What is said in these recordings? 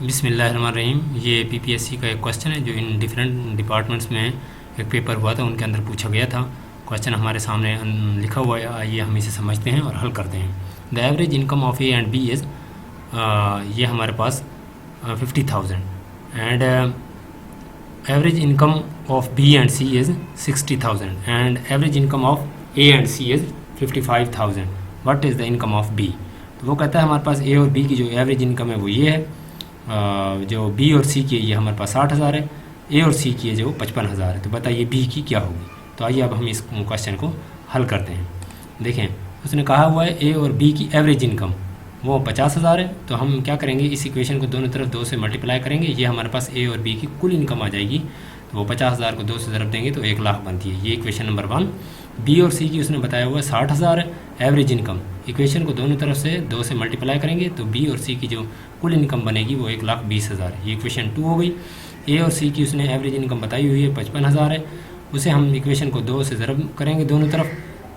बिस्मिल्लाहिर्रहमानिर्रहीम। ये पीपीएससी का एक क्वेश्चन है जो इन डिफरेंट डिपार्टमेंट्स में एक पेपर हुआ था, उनके अंदर पूछा गया था। क्वेश्चन हमारे सामने लिखा हुआ है, आइए हम इसे समझते हैं और हल करते हैं। The average income of A and B is, ये हमारे पास 50,000 and average income of B and C is 60,000 and average income of A and C is 55,000। What is the income of B? तो वो कहता है हमारे पास ए और बी की जो एवरेज इनकम है वो ये है, जो बी और सी की है ये हमारे पास 60,000 है, ए और सी की है जो 55,000 है। तो बताइए बी की क्या होगी? तो आइए अब हम इस क्वेश्चन को हल करते हैं। देखें, उसने कहा हुआ है ए और बी की एवरेज इनकम वो 50,000 है। तो हम क्या करेंगे, इस इक्वेशन को दोनों तरफ 2 से मल्टीप्लाई करेंगे, ये हमारे पास ए और बी की कुल इनकम आ जाएगी। तो वो 50,000 को 2 से ज़रब देंगे तो 1 लाख बनती है। ये इक्वेशन नंबर 1। बी और सी की उसने बताया हुआ है 60,000 है एवरेज इनकम। इक्वेशन को दोनों तरफ से 2 से मल्टीप्लाई करेंगे तो बी और सी की जो कुल इनकम बनेगी वो 1,20,000 है। ये इक्वेशन 2 हो गई। ए और सी की उसने एवरेज इनकम बताई हुई है 55,000 है, उसे हम इक्वेशन को 2 से ज़रब करेंगे दोनों तरफ,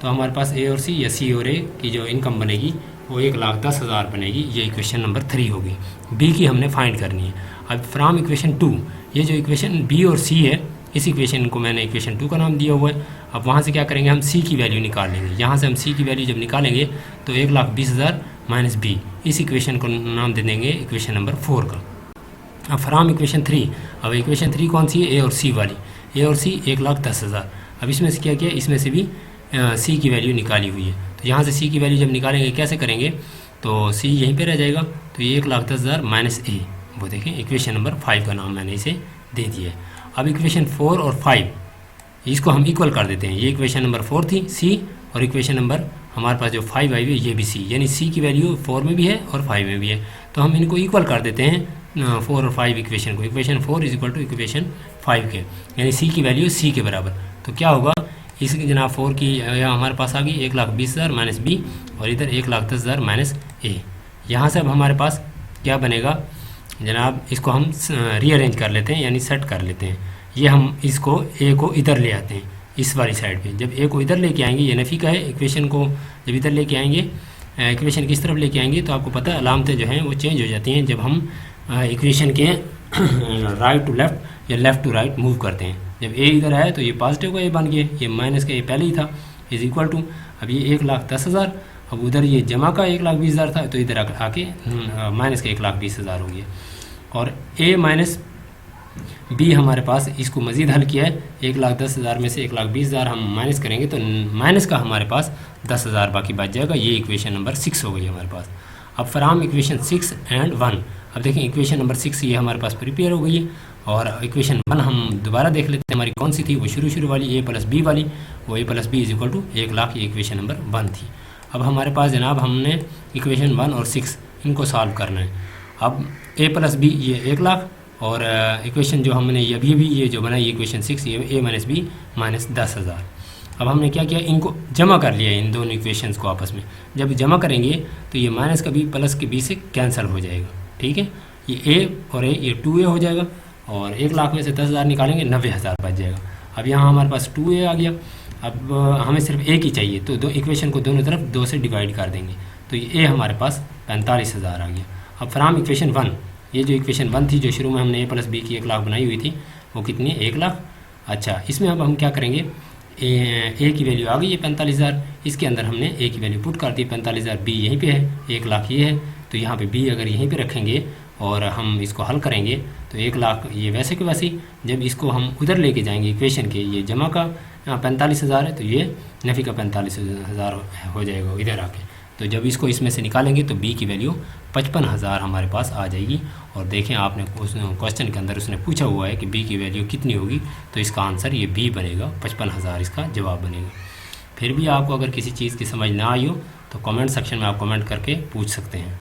तो हमारे पास ए और सी या सी और ए की जो इनकम बनेगी वो 1,10,000 बनेगी। ये इक्वेशन नंबर 3 होगी। बी की हमने फाइंड करनी है। अब फ्रॉम इक्वेशन 2, ये जो इक्वेशन बी और सी है, इस इक्वेशन को मैंने इक्वेशन 2 का नाम दिया हुआ है। अब वहाँ से क्या करेंगे, हम सी की वैल्यू निकाल लेंगे। यहाँ से हम सी की वैल्यू जब निकालेंगे तो 1,20,000 माइनस बी, इस इक्वेशन को नाम दे देंगे इक्वेशन नंबर 4 का। अब फ्रॉम इक्वेशन 3, अब इक्वेशन 3 कौन सी है, ए और सी वाली। ए और सी 1,10,000। अब इसमें से क्या किया, इसमें से भी सी की वैल्यू निकाली हुई है। तो यहाँ से सी की वैल्यू जब निकालेंगे कैसे करेंगे, तो सी यहीं पे रह जाएगा। तो ये 1,10,000 माइनस ए, वो देखें इक्वेशन नंबर 5 का नाम मैंने इसे दे दिया है। अब इक्वेशन 4 और 5 इसको हम इक्वल कर देते हैं। ये इक्वेशन नंबर 4 थी सी, और इक्वेशन नंबर हमारे पास जो 5 आई हुई है ये भी सी, यानी सी की वैल्यू 4 में भी है और 5 में भी है। तो हम इनको इक्वल कर देते हैं 4 और 5 इक्वेशन को। Equation 4 is equal to equation 5 के, यानी सी की वैल्यू सी के बराबर। तो क्या होगा, इसकी जनाब 4 की हमारे पास आ गई 1,20,000 माइनस बी, और इधर 1,10,000 माइनस ए। यहाँ से अब हमारे पास क्या बनेगा जनाब, इसको हम रीअरेंज कर लेते हैं, यानी सेट कर लेते हैं। ये हम इसको ए को इधर ले आते हैं, इस वाली साइड पे। जब ए को इधर लेके आएंगे, ये नफ़ी का है, इक्वेशन को जब इधर लेके आएंगे, इक्वेशन किस तरफ लेके आएंगे तो आपको पता है अलामतें जो हैं वो चेंज हो जाती हैं जब हम इक्वेशन के राइट टू लेफ़्ट या लेफ़्ट टू राइट मूव करते हैं। जब ए इधर आया तो ये पॉजिटिव का ए बन गया, ये माइनस का ए पहले ही था, इज इक्वल टू, अब ये 1,10,000, अब उधर ये जमा का 1,20,000 था तो इधर आके माइनस का 1,20,000 हो गया। और ए माइनस बी हमारे पास, इसको मज़ीद हल किया है। 1,10,000 में से 1,20,000 हम माइनस करेंगे तो माइनस का हमारे पास 10,000 बाकी बच जाएगा। ये इक्वेशन नंबर 6 हो गई हमारे पास। अब फ्रॉम इक्वेशन 6 एंड 1, अब देखें इक्वेशन नंबर 6 ये हमारे पास प्रिपेयर हो गई है, और इक्वेशन 1 हम दोबारा देख लेते हैं हमारी कौन सी थी, वो शुरू वाली ए प्लस बी वाली, वो A plus B is equal to 1,00,000, ये इक्वेशन नंबर 1 थी। अब हमारे पास जनाब हमने इक्वेशन 1 और 6 इनको सॉल्व करना है। अब ए प्लस बी ये 1,00,000, और इक्वेशन जो हमने अभी ये जो बनाई इक्वेशन 6 ये ए माइनस बी माइनस 10,000। अब हमने क्या किया, इनको जमा कर लिया इन दोनों इक्वेशंस को आपस में। जब जमा करेंगे तो ये माइनस का बी प्लस के बी से कैंसिल हो जाएगा, ठीक है। ये ए और ए ये 2a हो जाएगा, और 1,00,000 में से 10,000 निकालेंगे 90,000 बच जाएगा। अब यहाँ हमारे पास 2a आ गया। अब हमें सिर्फ ए की चाहिए, तो दो इक्वेशन को दोनों तरफ 2 से डिवाइड कर देंगे, तो ये ए हमारे पास 45,000 आ गया। अब फ्रॉम इक्वेशन 1, ये जो इक्वेशन 1 थी जो शुरू में हमने ए प्लस बी की 1,00,000 बनाई हुई थी, वो कितनी है, 1,00,000। अच्छा, इसमें अब हम क्या करेंगे, ए की वैल्यू आ गई है 45,000, इसके अंदर हमने ए की वैल्यू पुट कर दी 45,000, बी यहीं पे है, 1,00,000 ये है, तो यहाँ पे बी अगर यहीं पे रखेंगे और हम इसको हल करेंगे तो 1,00,000 ये वैसे के वैसे ही, जब इसको हम उधर लेके जाएंगे इक्वेशन के, ये जमा का 45,000 है तो ये नफ़ी का 45,000 हो जाएगा इधर आके। तो जब इसको इसमें से निकालेंगे तो बी की वैल्यू 55,000 हमारे पास आ जाएगी। और देखें आपने उस क्वेश्चन के अंदर उसने पूछा हुआ है कि बी की वैल्यू कितनी होगी, तो इसका आंसर ये बी बनेगा, 55,000 इसका जवाब बनेगा। फिर भी आपको अगर किसी चीज़ की समझ ना आई हो तो कमेंट सेक्शन में आप कमेंट करके पूछ सकते हैं।